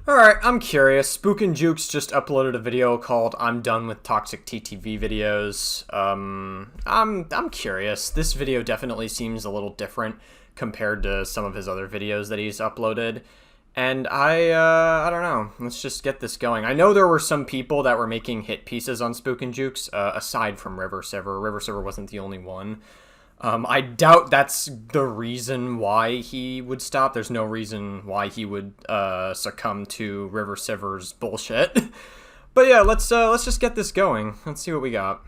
Alright, I'm curious. SpooknJukes just uploaded a video called I'm Done with Toxic TTV Videos. I'm curious. This video definitely seems a little different compared to some of his other videos that he's uploaded. And I don't know. Let's just get this going. I know there were some people that were making hit pieces on SpooknJukes, aside from RiverSiver. RiverSiver wasn't the only one. I doubt that's the reason why he would stop. There's no reason why he would succumb to RiverSiver's bullshit. But yeah, let's just get this going. Let's see what we got.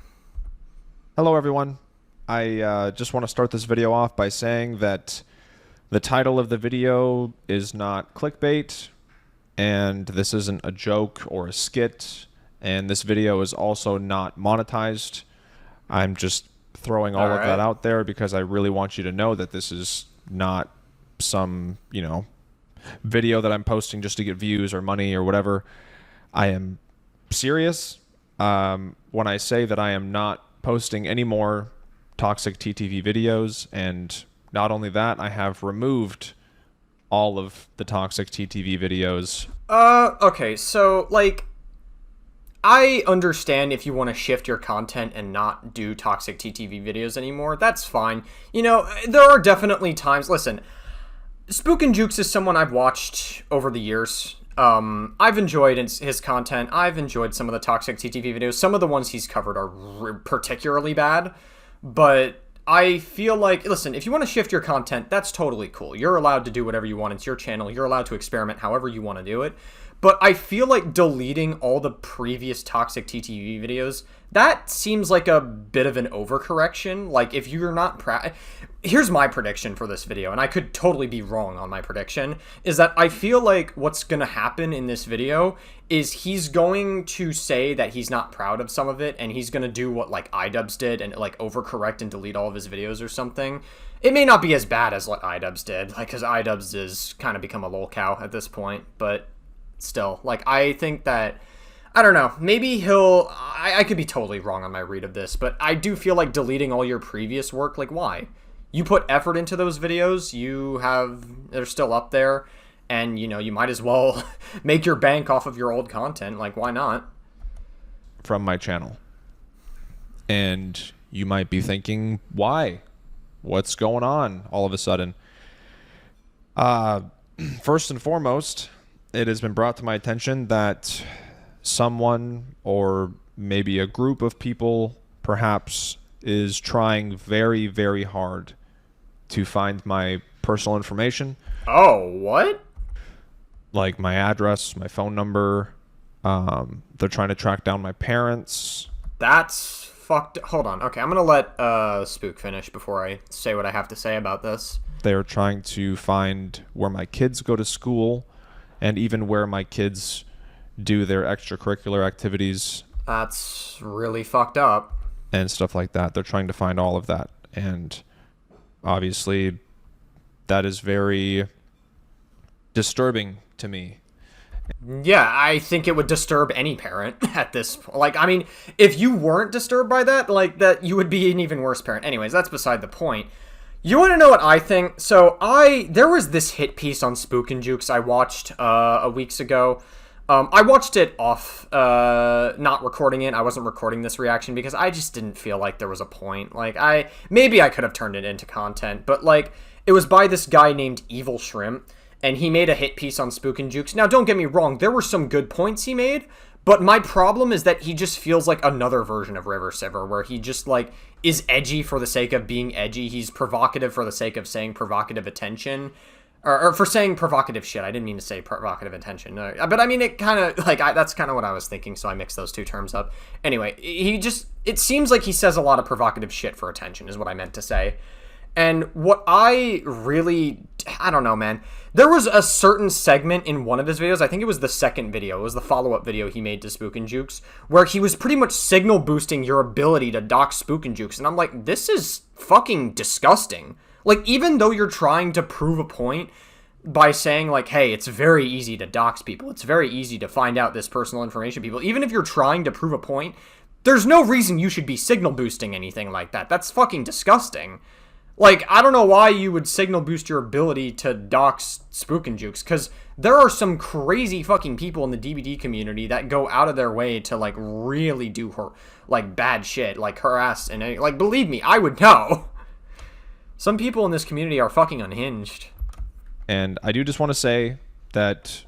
Hello, everyone. I just want to start this video off by saying that the title of the video is not clickbait, and this isn't a joke or a skit, and this video is also not monetized. I'm just throwing all of that out there because I really want you to know that this is not some, video that I'm posting just to get views or money or whatever. I am serious when I say that I am not posting any more toxic TTV videos, and not only that, I have removed all of the toxic TTV videos. Okay, so, I understand if you want to shift your content and not do toxic TTV videos anymore. That's fine. There are definitely times... Listen, SpooknJukes is someone I've watched over the years. I've enjoyed his content. I've enjoyed some of the toxic TTV videos. Some of the ones he's covered are particularly bad. But I feel like... Listen, if you want to shift your content, that's totally cool. You're allowed to do whatever you want. It's your channel. You're allowed to experiment however you want to do it. But I feel like deleting all the previous toxic TTV videos, that seems like a bit of an overcorrection. Like, if you're not here's my prediction for this video, and I could totally be wrong on my prediction, is that I feel like what's going to happen in this video is he's going to say that he's not proud of some of it, and he's going to do what, iDubbbz did, and, overcorrect and delete all of his videos or something. It may not be as bad as what iDubbbz did, because iDubbbz has kind of become a lolcow at this point, but... Still, I think that, I don't know, maybe I could be totally wrong on my read of this, but I do feel like deleting all your previous work, why? You put effort into those videos, they're still up there, and, you might as well make your bank off of your old content, why not? From my channel. And you might be thinking, why? What's going on all of a sudden? First and foremost... It has been brought to my attention that someone or maybe a group of people perhaps is trying very, very hard to find my personal information. Oh, what? Like my address, my phone number. They're trying to track down my parents. That's fucked. Hold on. Okay, I'm going to let Spook finish before I say what I have to say about this. They're trying to find where my kids go to school. And even where my kids do their extracurricular activities. That's really fucked up. And stuff like that. They're trying to find all of that. And obviously, that is very disturbing to me. Yeah, I think it would disturb any parent at this point. If you weren't disturbed by that, that you would be an even worse parent. Anyways, that's beside the point. You want to know what I think? So there was this hit piece on SpooknJukes I watched weeks ago. I watched it off, not recording it. I wasn't recording this reaction because I just didn't feel like there was a point. Maybe I could have turned it into content, but it was by this guy named Evil Shrimp, and he made a hit piece on SpooknJukes. Now, don't get me wrong, there were some good points he made, but my problem is that he just feels like another version of RiverSiver, where he just, is edgy for the sake of being edgy. He's provocative for the sake of saying provocative attention. Or for saying provocative shit. I didn't mean to say provocative attention. But I mean, it kind of, that's kind of what I was thinking, so I mixed those two terms up. Anyway, it seems like he says a lot of provocative shit for attention, is what I meant to say. And what I don't know, man. There was a certain segment in one of his videos, I think it was the second video, it was the follow-up video he made to SpooknJukes, where he was pretty much signal boosting your ability to dox SpooknJukes, and I'm like, this is fucking disgusting. Even though you're trying to prove a point by saying, hey, it's very easy to dox people, it's very easy to find out this personal information people, even if you're trying to prove a point, there's no reason you should be signal boosting anything like that. That's fucking disgusting. I don't know why you would signal boost your ability to dox SpooknJukes, because there are some crazy fucking people in the DBD community that go out of their way to, like, really do like, bad shit, like, harass, and, like, believe me, I would know. Some people in this community are fucking unhinged. And I do just want to say that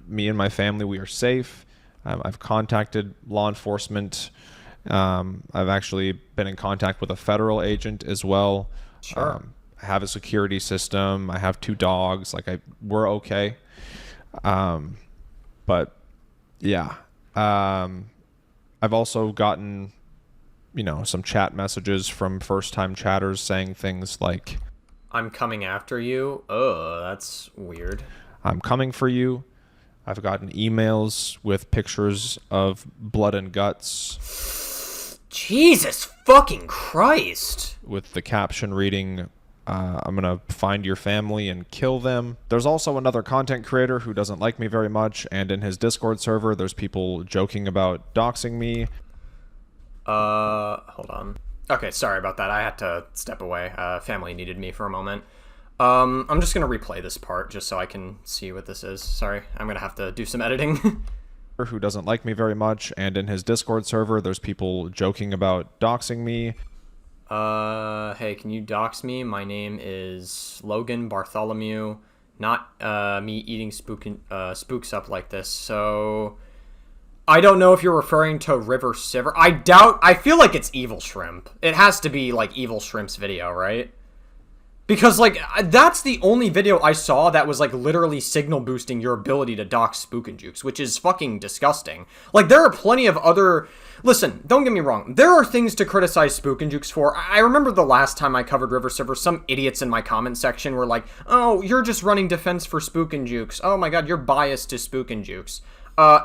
me and my family, we are safe. I've contacted law enforcement. I've actually been in contact with a federal agent as well. Sure. I have a security system. I have 2 dogs. Like, we're okay. But yeah, I've also gotten, some chat messages from first-time chatters saying things like, I'm coming after you. Oh, that's weird. I'm coming for you. I've gotten emails with pictures of blood and guts. Jesus fucking Christ. With the caption reading, I'm going to find your family and kill them. There's also another content creator who doesn't like me very much, and in his Discord server, there's people joking about doxing me. Hold on. Okay, sorry about that. I had to step away. Family needed me for a moment. I'm just gonna replay this part just so I can see what this is. Sorry, I'm gonna have to do some editing. Who doesn't like me very much, and in his Discord server, there's people joking about doxing me. Hey, can you dox me? My name is Logan Bartholomew. Not, me eating spooks up like this, so... I don't know if you're referring to River Siver. I feel like it's Evil Shrimp. It has to be, like, Evil Shrimp's video, right? Because, like, that's the only video I saw that was, like, literally signal boosting your ability to dox SpooknJukes, which is fucking disgusting. Like, there are plenty of other... Listen, don't get me wrong. There are things to criticize SpooknJukes for. I remember the last time I covered River Siver, some idiots in my comment section were like, oh, you're just running defense for SpooknJukes. Oh my god, you're biased to SpooknJukes.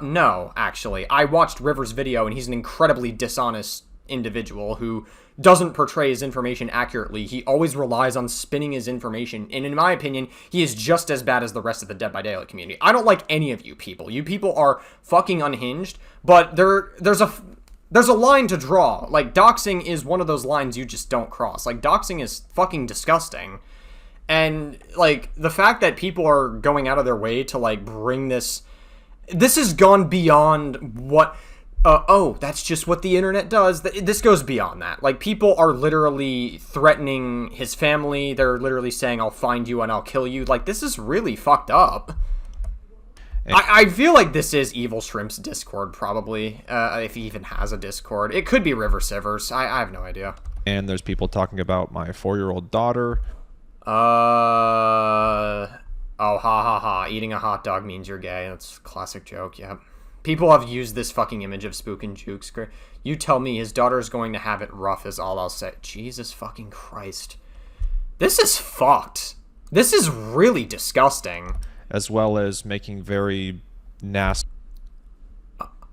No, actually. I watched River's video, and he's an incredibly dishonest individual who doesn't portray his information accurately. He always relies on spinning his information, and in my opinion, he is just as bad as the rest of the Dead by Daylight community. I don't like any of you people. You people are fucking unhinged, but there's a line to draw. Like, doxing is one of those lines you just don't cross. Like, doxing is fucking disgusting. And, like, the fact that people are going out of their way to, like, bring this has gone beyond what... oh, that's just what the internet does. This goes beyond that. Like, people are literally threatening his family. They're literally saying, I'll find you and I'll kill you. Like, this is really fucked up. I feel like this is Evil Shrimp's Discord, probably. If he even has a Discord. It could be River Siver's. I have no idea. And there's people talking about my 4-year-old daughter. Oh, ha ha ha. Eating a hot dog means you're gay. That's a classic joke, yeah. People have used this fucking image of SpooknJukes. You tell me his daughter is going to have it rough is all I'll say. Jesus fucking Christ. This is fucked. This is really disgusting. As well as making very nasty...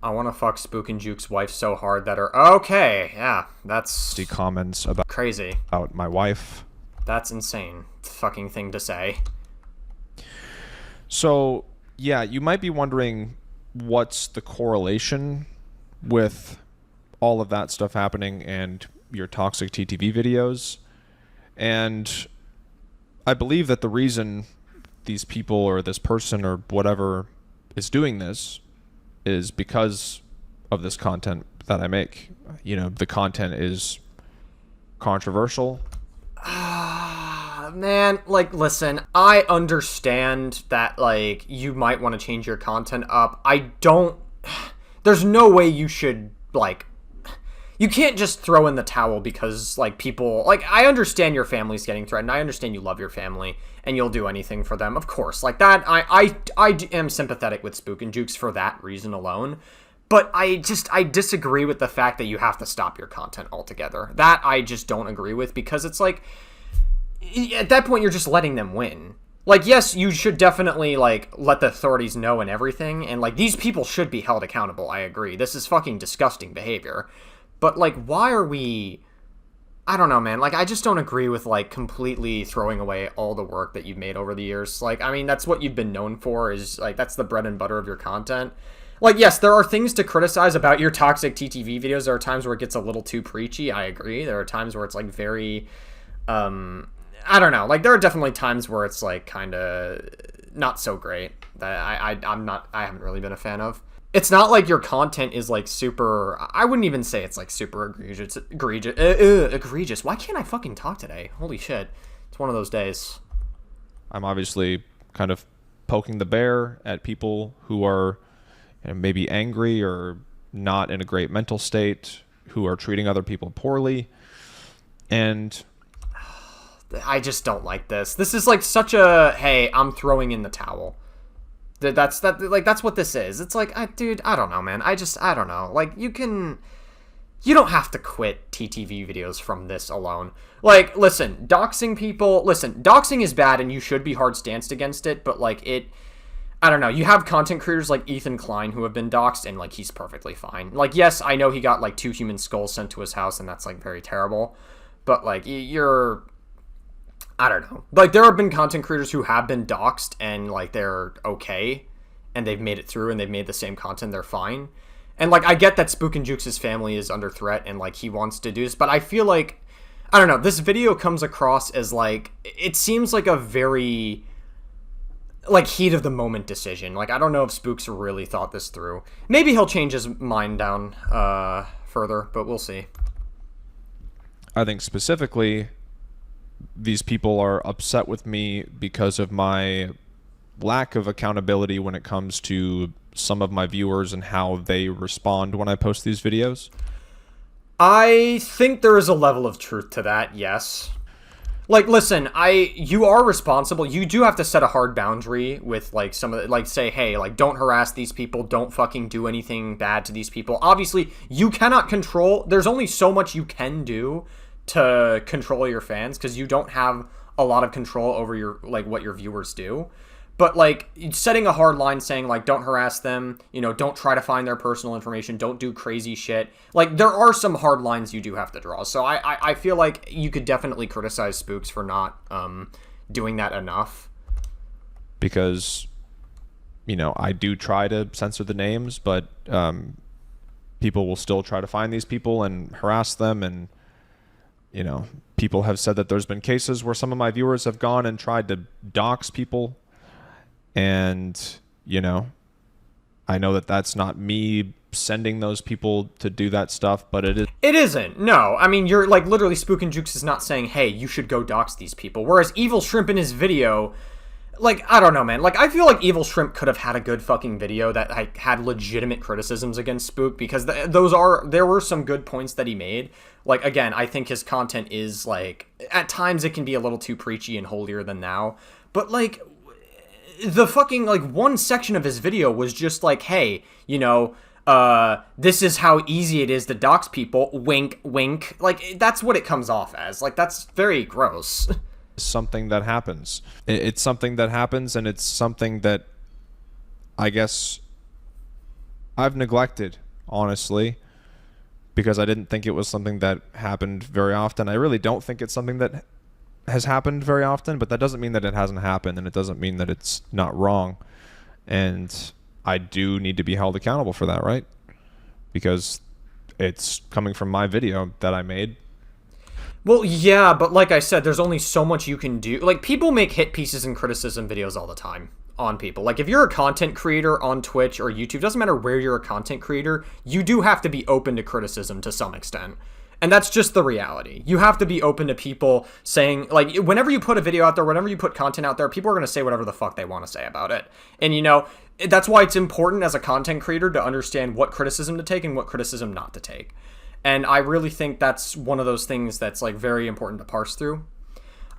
I want to fuck SpooknJukes' wife so hard that her... Okay, yeah, that's... comments about... Crazy. About my wife. That's insane. Fucking thing to say. So, yeah, you might be wondering what's the correlation with all of that stuff happening and your toxic TTV videos. And I believe that the reason these people or this person or whatever is doing this is because of this content that I make. The content is controversial. Man, like, listen, I understand that, like, you might want to change your content up. There's no way you should, like, you can't just throw in the towel because, like, people, like, I understand your family's getting threatened. I understand you love your family and you'll do anything for them. Of course, like, that, I am sympathetic with SpooknJukes for that reason alone. But I disagree with the fact that you have to stop your content altogether. That I just don't agree with, because it's like, at that point, you're just letting them win. Like, yes, you should definitely, like, let the authorities know and everything, and, like, these people should be held accountable, I agree. This is fucking disgusting behavior. But, like, why are we... I don't know, man. Like, I just don't agree with, like, completely throwing away all the work that you've made over the years. Like, I mean, that's what you've been known for, is, like, that's the bread and butter of your content. Like, yes, there are things to criticize about your toxic TTV videos. There are times where it gets a little too preachy, I agree. There are times where it's, like, very... I don't know. Like, there are definitely times where it's, like, kind of not so great. That I haven't really been a fan of. It's not like your content is like super. I wouldn't even say it's like super egregious. Why can't I fucking talk today? Holy shit! It's one of those days. I'm obviously kind of poking the bear at people who are maybe angry or not in a great mental state, who are treating other people poorly, and I just don't like this. This is like such a, hey, I'm throwing in the towel. That's what this is. It's like, dude, I don't know, man. I don't know. Like, you don't have to quit TTV videos from this alone. Like, listen, doxing is bad and you should be hard-stanced against it, but like I don't know. You have content creators like Ethan Klein who have been doxed and like he's perfectly fine. Like, yes, I know he got like 2 human skulls sent to his house and that's like very terrible, but like I don't know. Like, there have been content creators who have been doxed and, like, they're okay. And they've made it through and they've made the same content. They're fine. And, like, I get that SpooknJukes' family is under threat and, like, he wants to do this. But I feel like, I don't know, this video comes across as, like, it seems like a very, like, heat-of-the-moment decision. Like, I don't know if Spooks really thought this through. Maybe he'll change his mind down further, but we'll see. I think specifically these people are upset with me because of my lack of accountability when it comes to some of my viewers and how they respond when I post these videos. I think there is a level of truth to that, yes. Like, listen, you are responsible. You do have to set a hard boundary with, like, some of the, like, say, hey, like, don't harass these people. Don't fucking do anything bad to these people. Obviously, you cannot control. There's only so much you can do to control your fans because you don't have a lot of control over your, like, what your viewers do. But, like, setting a hard line saying, like, don't harass them, you know, don't try to find their personal information, don't do crazy shit. Like, there are some hard lines you do have to draw. So I feel like you could definitely criticize Spooks for not doing that enough. Because, you know, I do try to censor the names, but people will still try to find these people and harass them. And, you know, people have said that there's been cases where some of my viewers have gone and tried to dox people. And, you know, I know that that's not me sending those people to do that stuff, but it is. It isn't. No. I mean, you're, like, literally SpooknJukes is not saying, hey, you should go dox these people. Whereas Evil Shrimp in his video, like, I don't know, man. Like, I feel like Evil Shrimp could have had a good fucking video that, like, had legitimate criticisms against Spook because there were some good points that he made. Like, again, I think his content is, like, at times it can be a little too preachy and holier than thou. But, like, the fucking, like, one section of his video was just like, hey, you know, this is how easy it is to dox people, wink, wink. Like, that's what it comes off as. Like, that's very gross. Something that happens. It's something that happens, and it's something that I guess I've neglected, honestly, because I didn't think it was something that happened very often. I really don't think it's something that has happened very often, but that doesn't mean that it hasn't happened, and it doesn't mean that it's not wrong. And I do need to be held accountable for that, right? Because it's coming from my video that I made. Well, yeah, but like I said, there's only so much you can do. Like, people make hit pieces and criticism videos all the time on people. Like, if you're a content creator on Twitch or YouTube, doesn't matter where you're a content creator, you do have to be open to criticism to some extent. And that's just the reality. You have to be open to people saying, like, whenever you put a video out there, whenever you put content out there, people are going to say whatever the fuck they want to say about it. And, you know, that's why it's important as a content creator to understand what criticism to take and what criticism not to take. And I really think that's one of those things that's, like, very important to parse through.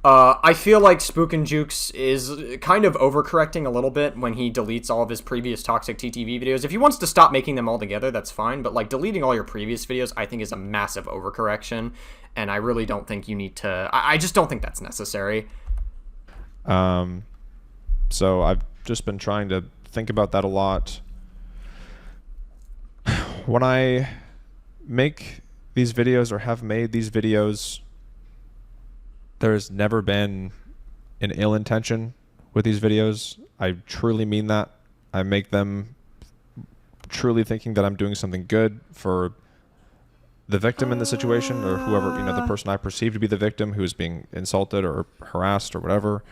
I feel like SpooknJukes is kind of overcorrecting a little bit when he deletes all of his previous toxic TTV videos. If he wants to stop making them altogether, that's fine. But, like, deleting all your previous videos, I think is a massive overcorrection. And I really don't think you need to... I just don't think that's necessary. So I've just been trying to think about that a lot. When I make these videos or have made these videos, there's never been an ill intention with these videos. I truly mean that. I make them truly thinking that I'm doing something good for the victim in the situation, or whoever, you know, the person I perceive to be the victim who is being insulted or harassed or whatever.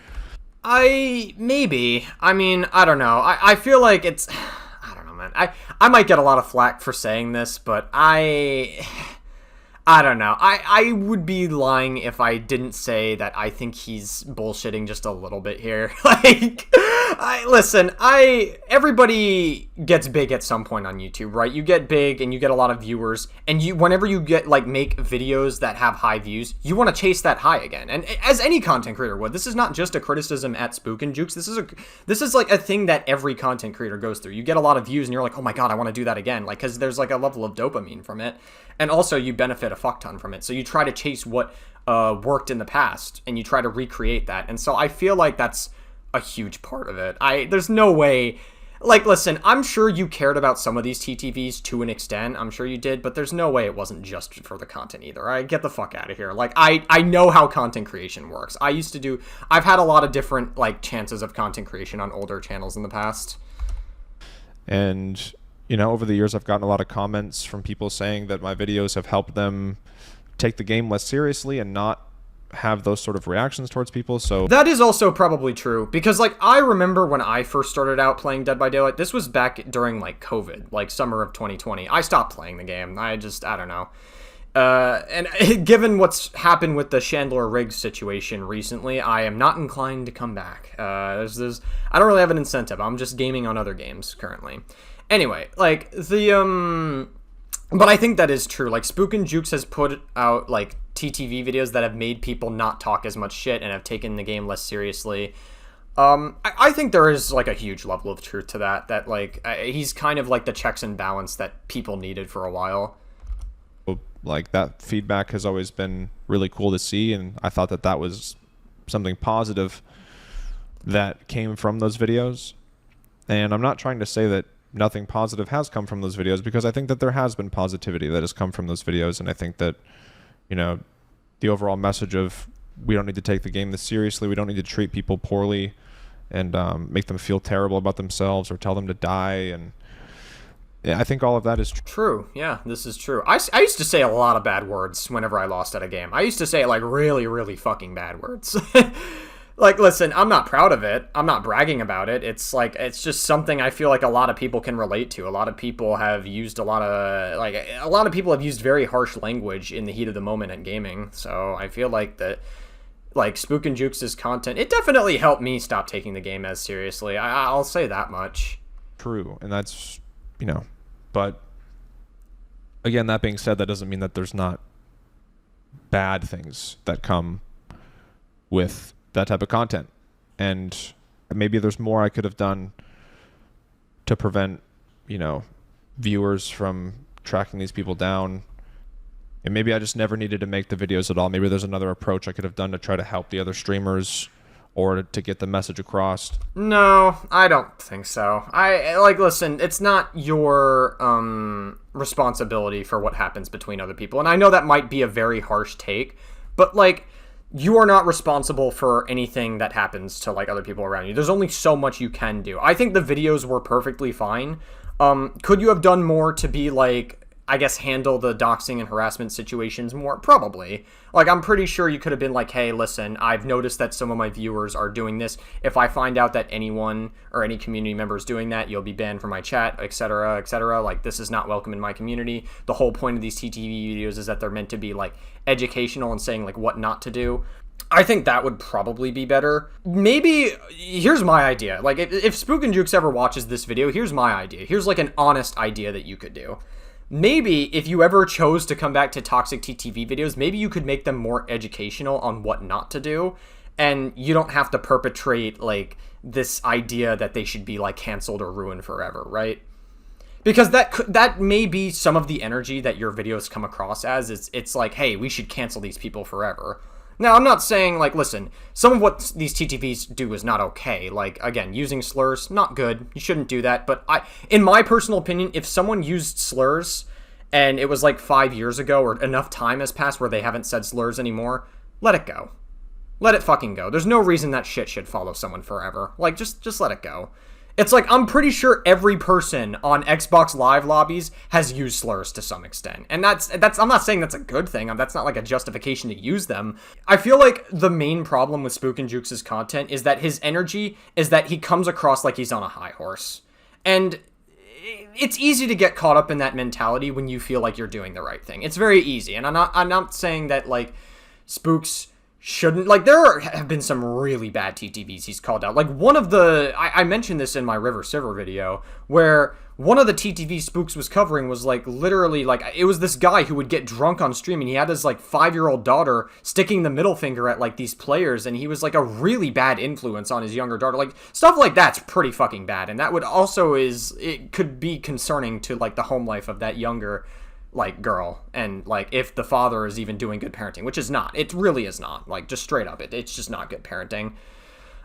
Maybe. I mean, I don't know. I feel like it's... I don't know, man. I might get a lot of flack for saying this, but I don't know. I would be lying if I didn't say that I think he's bullshitting just a little bit here. Like, listen, everybody gets big at some point on YouTube, right? You get big and you get a lot of viewers, and whenever you get, like, make videos that have high views, you want to chase that high again. And as any content creator would, this is not just a criticism at SpooknJukes. This is like a thing that every content creator goes through. You get a lot of views and you're like, oh my god, I want to do that again. Like, because there's like a level of dopamine from it. And also, you benefit a fuck ton from it. So you try to chase what worked in the past, and you try to recreate that. And so I feel like that's a huge part of it. There's no way... Like, listen, I'm sure you cared about some of these TTVs to an extent. I'm sure you did, but there's no way it wasn't just for the content either. All right, get the fuck out of here. Like, I know how content creation works. I've had a lot of different, like, chances of content creation on older channels in the past. And... you know, over the years, I've gotten a lot of comments from people saying that my videos have helped them take the game less seriously and not have those sort of reactions towards people. So that is also probably true, because, like, I remember when I first started out playing Dead by Daylight, this was back during, like, COVID, like summer of 2020. I stopped playing the game. I don't know. And given what's happened with the Chandler Riggs situation recently, I am not inclined to come back. I don't really have an incentive. I'm just gaming on other games currently. Anyway, like, but I think that is true. Like, SpooknJukes has put out, like, TTV videos that have made people not talk as much shit and have taken the game less seriously. I think there is, like, a huge level of truth to that, like, he's kind of like the checks and balance that people needed for a while. Like, that feedback has always been really cool to see, and I thought that was something positive that came from those videos. And I'm not trying to say that nothing positive has come from those videos, because I think that there has been positivity that has come from those videos. And I think that, you know, the overall message of we don't need to take the game this seriously, we don't need to treat people poorly and make them feel terrible about themselves or tell them to die. And yeah, I think all of that is true. Yeah, this is true. I used to say a lot of bad words whenever I lost at a game. I used to say, like, really, really fucking bad words. Like, listen, I'm not proud of it. I'm not bragging about it. It's like, it's just something I feel like a lot of people can relate to. A lot of people have used a lot of people have used very harsh language in the heat of the moment at gaming. So I feel like that, like, SpooknJukes' content, it definitely helped me stop taking the game as seriously. I'll say that much. True. And that's, you know, but again, that being said, that doesn't mean that there's not bad things that come with that type of content. And maybe there's more I could have done to prevent, you know, viewers from tracking these people down. And maybe I just never needed to make the videos at all. Maybe there's another approach I could have done to try to help the other streamers or to get the message across. No, I don't think so. Listen, it's not your responsibility for what happens between other people. And I know that might be a very harsh take, but, like, you are not responsible for anything that happens to, like, other people around you. There's only so much you can do. I think the videos were perfectly fine. Could you have done more to be, like, I guess, handle the doxing and harassment situations more? Probably. Like, I'm pretty sure you could have been like, hey, listen, I've noticed that some of my viewers are doing this. If I find out that anyone or any community member is doing that, you'll be banned from my chat, etc., etc. Like, this is not welcome in my community. The whole point of these TTV videos is that they're meant to be, like, educational and saying, like, what not to do. I think that would probably be better. Maybe, here's my idea. Like, if SpooknJukes ever watches this video, here's my idea. Here's, like, an honest idea that you could do. Maybe if you ever chose to come back to toxic TTV videos, maybe you could make them more educational on what not to do, and you don't have to perpetrate, like, this idea that they should be, like, canceled or ruined forever, right? Because that may be some of the energy that your videos come across as. It's like, hey, we should cancel these people forever. Now, I'm not saying, like, listen, some of what these TTVs do is not okay. Like, again, using slurs, not good. You shouldn't do that. But in my personal opinion, if someone used slurs and it was, like, 5 years ago or enough time has passed where they haven't said slurs anymore, let it go. Let it fucking go. There's no reason that shit should follow someone forever. Like, just let it go. It's like, I'm pretty sure every person on Xbox Live lobbies has used slurs to some extent. And that's I'm not saying that's a good thing. That's not like a justification to use them. I feel like the main problem with SpooknJukes' content is that his energy is that he comes across like he's on a high horse. And it's easy to get caught up in that mentality when you feel like you're doing the right thing. It's very easy. And I'm not saying that, like, Spooks shouldn't, like, have been some really bad TTVs he's called out. Like, one of the, I mentioned this in my River Silver video, where one of the TTV Spooks was covering was, like, literally, like, it was this guy who would get drunk on stream, and he had his, like, 5-year-old daughter sticking the middle finger at, like, these players, and he was, like, a really bad influence on his younger daughter. Like, stuff like that's pretty fucking bad, and that would also it could be concerning to, like, the home life of that younger, like, girl, and, like, if the father is even doing good parenting, which is not. It really is not. Like, just straight up, it's just not good parenting.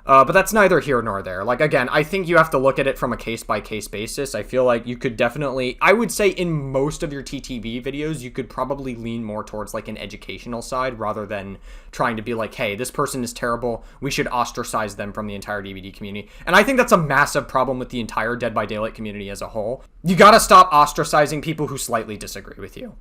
But that's neither here nor there. Like, again, I think you have to look at it from a case-by-case basis. I feel like you could definitely, I would say in most of your TTV videos, you could probably lean more towards, like, an educational side rather than trying to be like, hey, this person is terrible, we should ostracize them from the entire DVD community. And I think that's a massive problem with the entire Dead by Daylight community as a whole. You gotta stop ostracizing people who slightly disagree with you.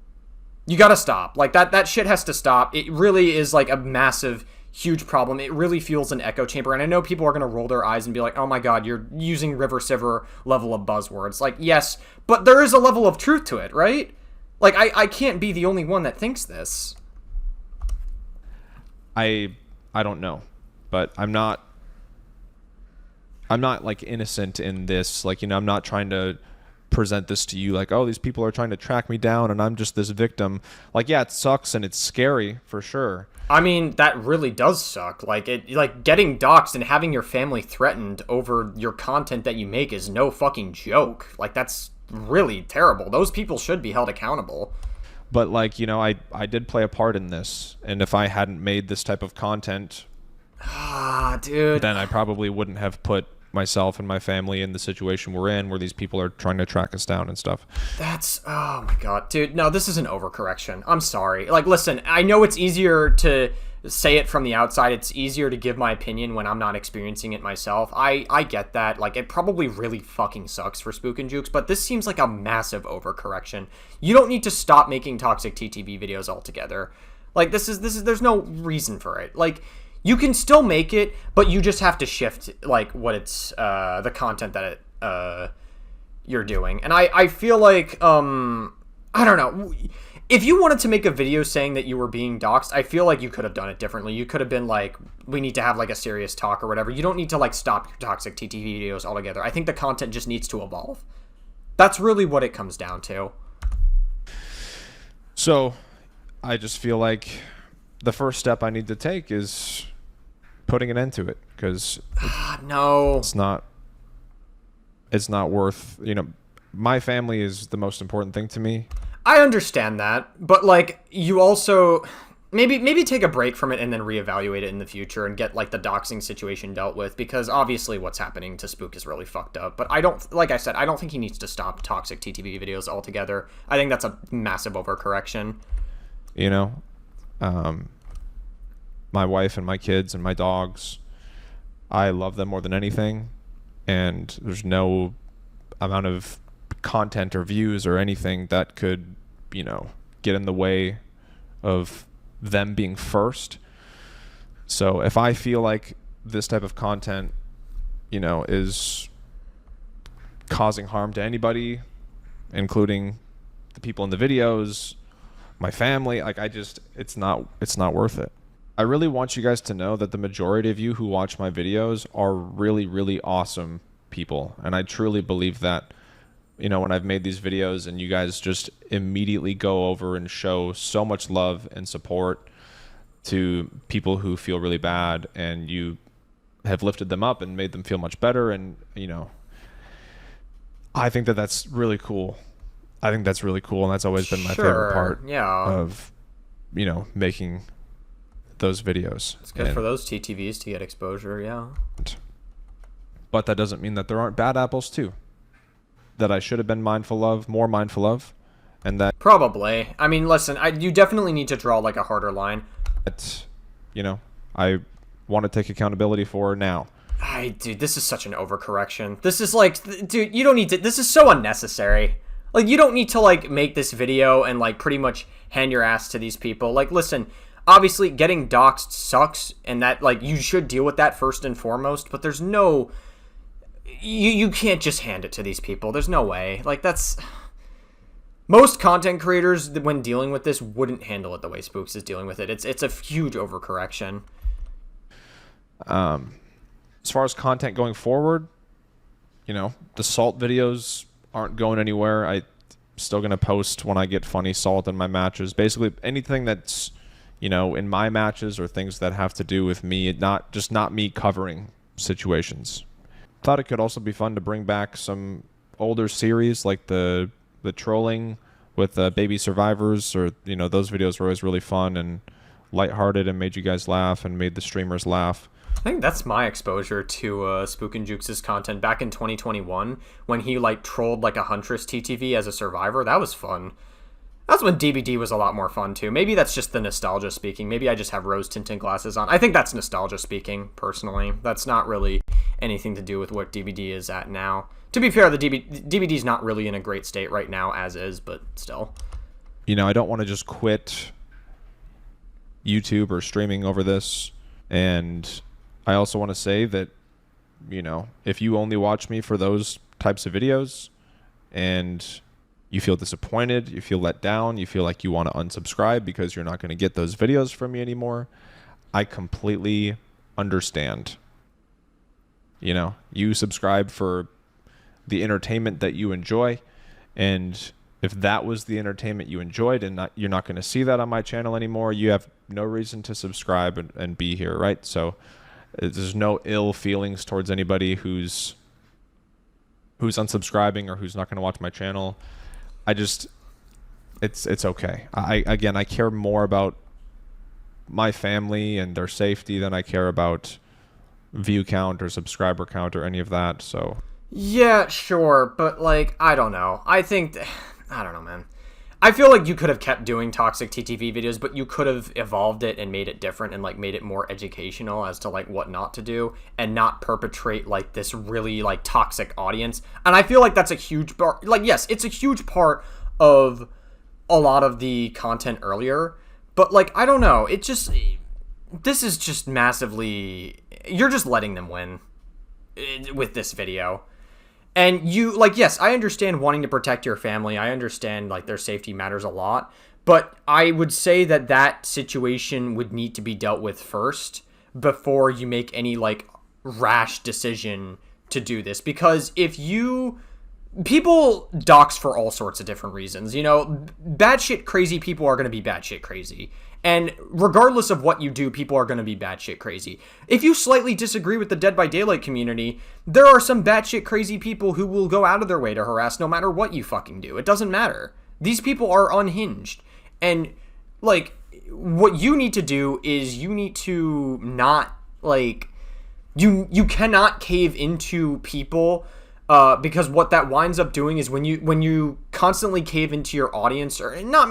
You gotta stop. Like, that shit has to stop. It really is, like, a massive, huge problem. It really fuels an echo chamber, and I know people are going to roll their eyes and be like, oh my god, you're using River Silver level of buzzwords. Like, yes, but there is a level of truth to it, right? Like, I can't be the only one that thinks this. I don't know, but I'm not like innocent in this. Like, you know, I'm not trying to present this to you like, oh, these people are trying to track me down and I'm just this victim. Like, yeah, it sucks and it's scary for sure. I mean, that really does suck. Like, getting doxxed and having your family threatened over your content that you make is no fucking joke. Like, that's really terrible. Those people should be held accountable. But, like, you know, I did play a part in this, and if I hadn't made this type of content, dude, then I probably wouldn't have put myself and my family in the situation we're in, where these people are trying to track us down and stuff. That's, oh my god, dude. No, this is an overcorrection. I'm sorry. Like, listen, I know it's easier to say it from the outside. It's easier to give my opinion when I'm not experiencing it myself. I get that. Like, it probably really fucking sucks for SpooknJukes, but this seems like a massive overcorrection. You don't need to stop making toxic TTV videos altogether. Like, there's no reason for it. Like, you can still make it, but you just have to shift, like, what it's, the content that you're doing. And I feel like, I don't know. If you wanted to make a video saying that you were being doxxed, I feel like you could have done it differently. You could have been like, we need to have, like, a serious talk or whatever. You don't need to, like, stop your toxic TTV videos altogether. I think the content just needs to evolve. That's really what it comes down to. So, I just feel like the first step I need to take is putting an end to it, because no, it's not worth, you know, my family is the most important thing to me. I understand that, but, like, you also maybe take a break from it and then reevaluate it in the future and get, like, the doxing situation dealt with, because obviously what's happening to Spook is really fucked up. But I don't, like I said, I don't think he needs to stop toxic TTV videos altogether. I think that's a massive overcorrection. You know, my wife and my kids and my dogs, I love them more than anything, and there's no amount of content or views or anything that could, you know, get in the way of them being first. So if I feel like this type of content, you know, is causing harm to anybody, including the people in the videos, my family, like, it's not worth it. I really want you guys to know that the majority of you who watch my videos are really, really awesome people. And I truly believe that, you know, when I've made these videos and you guys just immediately go over and show so much love and support to people who feel really bad, and you have lifted them up and made them feel much better. And, you know, I think that that's really cool. I think that's really cool. And that's always been my favorite part of, you know, making those videos. It's good for those TTVs to get exposure, yeah. But that doesn't mean that there aren't bad apples too, that I should have been more mindful of, and that probably. I mean, listen, you definitely need to draw, like, a harder line. That, you know, I want to take accountability for now. Dude, this is such an overcorrection. This is like, dude, you don't need to. This is so unnecessary. Like, you don't need to like make this video and like pretty much hand your ass to these people. Like, listen, obviously getting doxxed sucks, and that like you should deal with that first and foremost. But there's no, you can't just hand it to these people. There's no way. Like, that's most content creators when dealing with this wouldn't handle it the way Spooks is dealing with it. It's a huge overcorrection. As far as content going forward, you know, the salt videos aren't going anywhere. I'm still going to post when I get funny salt in my matches. Basically anything that's, you know, in my matches or things that have to do with me, not me covering situations. Thought it could also be fun to bring back some older series like the trolling with baby survivors, or, you know, those videos were always really fun and lighthearted and made you guys laugh and made the streamers laugh. I think that's my exposure to SpooknJukes' content back in 2021 when he like trolled like a Huntress TTV as a survivor. That was fun. That's when DBD was a lot more fun too. Maybe that's just the nostalgia speaking. Maybe I just have rose tinted glasses on. I think that's nostalgia speaking, personally. That's not really anything to do with what DBD is at now. To be fair, the DBD is not really in a great state right now as is, but still. You know, I don't want to just quit YouTube or streaming over this, and I also want to say that, you know, if you only watch me for those types of videos and you feel disappointed, you feel let down, you feel like you want to unsubscribe because you're not going to get those videos from me anymore, I completely understand. You know, you subscribe for the entertainment that you enjoy, and if that was the entertainment you enjoyed and you're not going to see that on my channel anymore, you have no reason to subscribe and be here, right? So there's no ill feelings towards anybody who's unsubscribing or who's not going to watch my channel. It's okay. I care more about my family and their safety than I care about view count or subscriber count or any of that. So yeah, sure, but like, I don't know. I don't know, man. I feel like you could have kept doing toxic TTV videos, but you could have evolved it and made it different and like made it more educational as to like what not to do and not perpetrate like this really like toxic audience. And I feel like that's a huge part. Like, yes, it's a huge part of a lot of the content earlier, but like, I don't know. This is just massively, you're just letting them win with this video. And you, like, yes, I understand wanting to protect your family. I understand, like, their safety matters a lot. But I would say that that situation would need to be dealt with first before you make any, like, rash decision to do this. Because people dox for all sorts of different reasons. You know, batshit crazy people are going to be batshit crazy. And regardless of what you do, people are going to be batshit crazy. If you slightly disagree with the Dead by Daylight community, there are some batshit crazy people who will go out of their way to harass no matter what you fucking do. It doesn't matter. These people are unhinged. And, like, what you need to do is you need to not, like, you cannot cave into people. Because what that winds up doing is when you constantly cave into your audience, or not,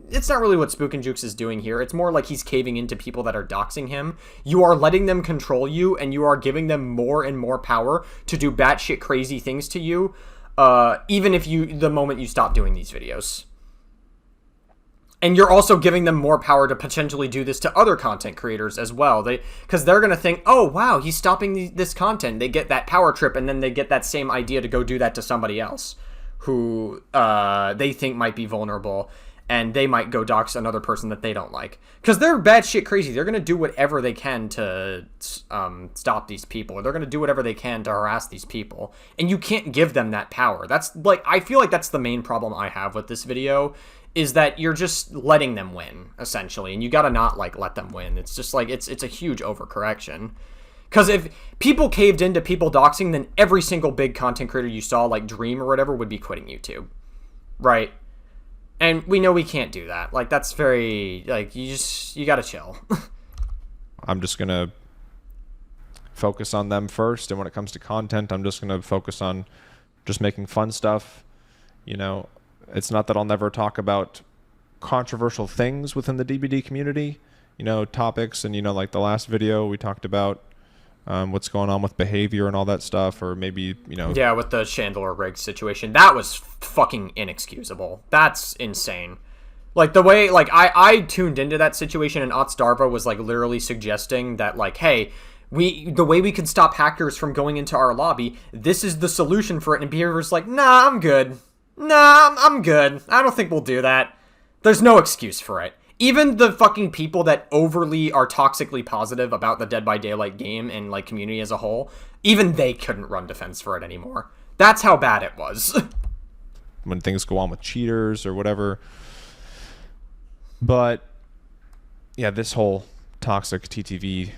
it's not really what SpooknJukes is doing here. It's more like he's caving into people that are doxing him. You are letting them control you, and you are giving them more and more power to do batshit crazy things to you, even if the moment you stop doing these videos. And you're also giving them more power to potentially do this to other content creators as well. Because they're going to think, oh, wow, he's stopping this content. They get that power trip, and then they get that same idea to go do that to somebody else who they think might be vulnerable, and they might go dox another person that they don't like. Because they're batshit crazy. They're going to do whatever they can to stop these people, or they're going to do whatever they can to harass these people. And you can't give them that power. That's like, I feel like that's the main problem I have with this video, is that you're just letting them win, essentially, and you gotta not, like, let them win. It's just, like, it's a huge overcorrection. Because if people caved into people doxing, then every single big content creator you saw, like Dream or whatever, would be quitting YouTube. Right? And we know we can't do that. Like, that's very, like, you gotta chill. I'm just gonna focus on them first, and when it comes to content, I'm just gonna focus on just making fun stuff, you know. It's not that I'll never talk about controversial things within the DBD community, you know, topics. And, you know, like the last video we talked about what's going on with behavior and all that stuff, or maybe, you know. Yeah, with the Chandler Riggs situation, that was fucking inexcusable. That's insane. Like, the way, like, I tuned into that situation, and Otsdarva was, like, literally suggesting that, like, hey, the way we could stop hackers from going into our lobby, this is the solution for it, and Beaver's like, nah, I'm good. Nah, I'm good. I don't think we'll do that. There's no excuse for it. Even the fucking people that overly are toxically positive about the Dead by Daylight game and, like, community as a whole, even they couldn't run defense for it anymore. That's how bad it was. When things go on with cheaters or whatever. But, yeah, this whole toxic TTV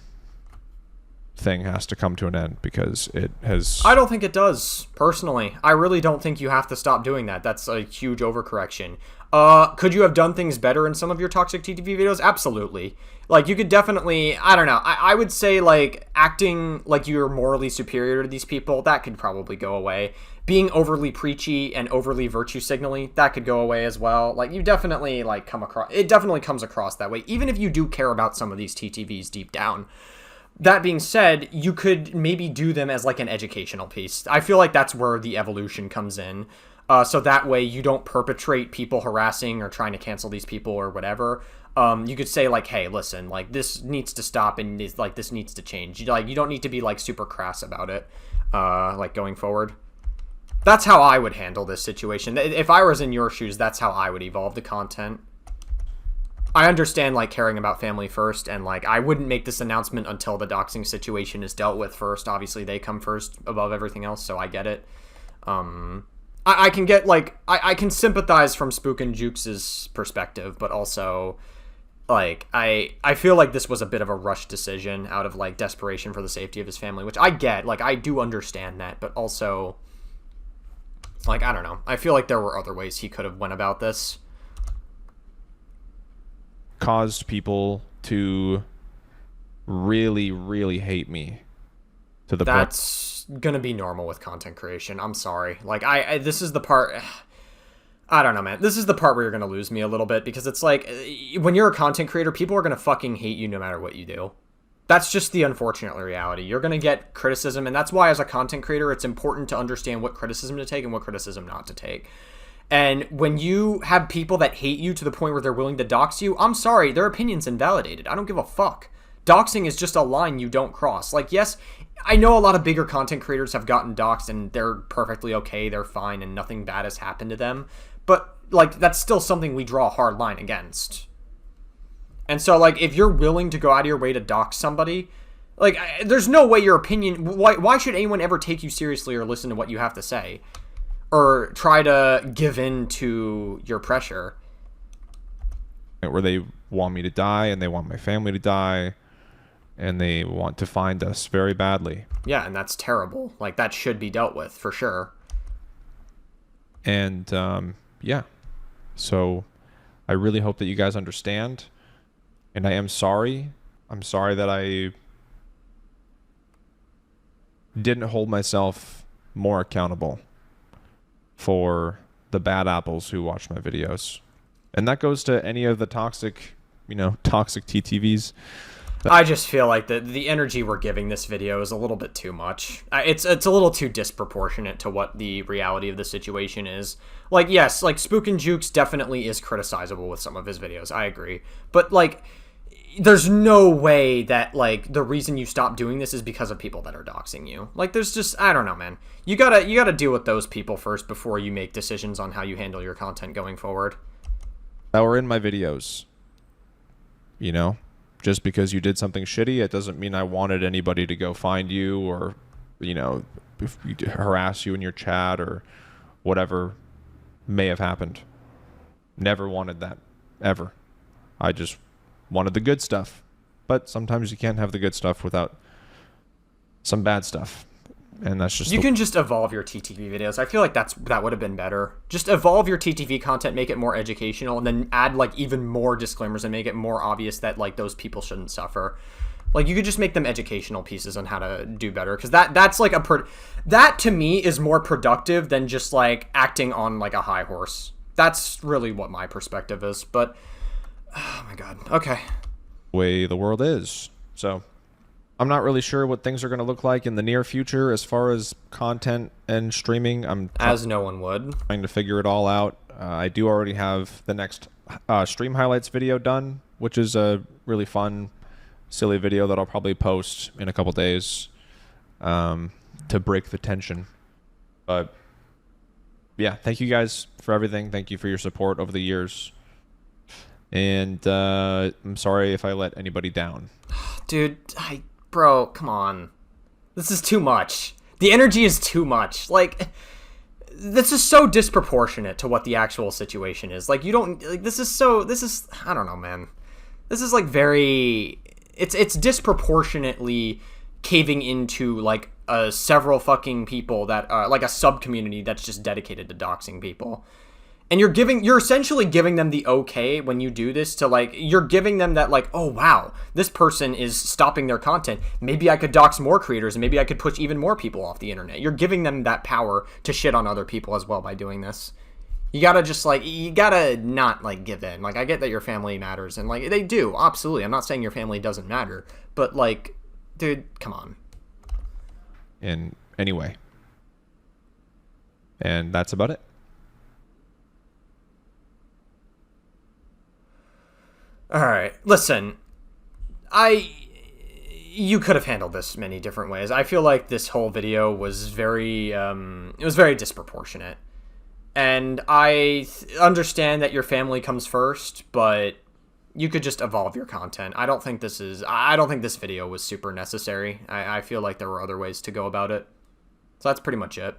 thing has to come to an end, because it has... I don't think it does, personally. I really don't think you have to stop doing that. That's a huge overcorrection. Could you have done things better in some of your toxic TTV videos? Absolutely. Like, you could definitely, I don't know, I would say, like, acting like you're morally superior to these people, that could probably go away. Being overly preachy and overly virtue signaling, that could go away as well. Like, you definitely, like, it definitely comes across that way, even if you do care about some of these TTVs deep down. That being said, you could maybe do them as, like, an educational piece. I feel like that's where the evolution comes in. So that way you don't perpetrate people harassing or trying to cancel these people or whatever. You could say, like, hey, listen, like, this needs to stop, and like, this needs to change. Like, you don't need to be, like, super crass about it, like, going forward. That's how I would handle this situation. If I was in your shoes, that's how I would evolve the content. I understand, like, caring about family first, and, like, I wouldn't make this announcement until the doxing situation is dealt with first. Obviously, they come first above everything else, so I get it. I can get, like, I can sympathize from SpooknJukes' perspective, but also, like, I feel like this was a bit of a rushed decision out of, like, desperation for the safety of his family, which I get. Like, I do understand that, but also, like, I don't know. I feel like there were other ways he could have went about this. Caused people to really, really hate me. To the That's gonna be normal with content creation. I'm sorry. Like, this is the part... I don't know, man. This is the part where you're gonna lose me a little bit, because it's like, when you're a content creator, people are gonna fucking hate you no matter what you do. That's just the unfortunate reality. You're gonna get criticism, and that's why, as a content creator, it's important to understand what criticism to take and what criticism not to take. And when you have people that hate you to the point where they're willing to dox you, I'm sorry, their opinion's invalidated. I don't give a fuck. Doxing is just a line you don't cross. Like, yes, I know a lot of bigger content creators have gotten doxed and they're perfectly okay, they're fine, and nothing bad has happened to them. But, like, that's still something we draw a hard line against. And so, like, if you're willing to go out of your way to dox somebody, like, there's no way your opinion... Why should anyone ever take you seriously or listen to what you have to say? Or try to give in to your pressure? Where they want me to die, and they want my family to die, and they want to find us very badly. Yeah, and that's terrible. Like, that should be dealt with, for sure. And, yeah. So, I really hope that you guys understand. And I am sorry. I'm sorry that I didn't hold myself more accountable for the bad apples who watch my videos. And that goes to any of the toxic, toxic TTVs. I just feel like the energy we're giving this video is a little bit too much. It's a little too disproportionate to what the reality of the situation is. Like, yes, like, SpooknJukes definitely is criticizable with some of his videos. I agree. But, like, there's no way that, like, the reason you stop doing this is because of people that are doxing you. Like, there's just, I don't know, man. You gotta deal with those people first before you make decisions on how you handle your content going forward. That were in my videos. Just because you did something shitty, it doesn't mean I wanted anybody to go find you or, if you harass you in your chat or whatever may have happened. Never wanted that, ever. I just wanted the good stuff. But sometimes you can't have the good stuff without some bad stuff. And that's just... You can just evolve your TTV videos. I feel like that would have been better. Just evolve your TTV content, make it more educational, and then add, like, even more disclaimers and make it more obvious that, like, those people shouldn't suffer. Like, you could just make them educational pieces on how to do better. Because that's, like, that, to me, is more productive than just, like, acting on, like, a high horse. That's really what my perspective is. But, oh, my God. Okay. Way the world is. So, I'm not really sure what things are going to look like in the near future as far as content and streaming. As no one would. Trying to figure it all out. I do already have the next stream highlights video done, which is a really fun, silly video that I'll probably post in a couple days to break the tension. But yeah, thank you guys for everything. Thank you for your support over the years. And I'm sorry if I let anybody down. Dude, bro, come on. This is too much. The energy is too much. Like, this is so disproportionate to what the actual situation is. Like, you don't, like, this is, I don't know, man. This is, like, it's disproportionately caving into, like, several fucking people that, like, a sub-community that's just dedicated to doxing people. And you're essentially giving them the okay when you do this to, like, you're giving them that, like, oh, wow, this person is stopping their content. Maybe I could dox more creators, and maybe I could push even more people off the internet. You're giving them that power to shit on other people as well by doing this. You gotta just, like, you gotta not, like, give in. Like, I get that your family matters, and, like, they do, absolutely. I'm not saying your family doesn't matter, but, like, dude, come on. And anyway. And that's about it. All right, listen, you could have handled this many different ways. I feel like this whole video was very, it was very disproportionate. And I understand that your family comes first, but you could just evolve your content. I don't think this video was super necessary. I feel like there were other ways to go about it. So that's pretty much it.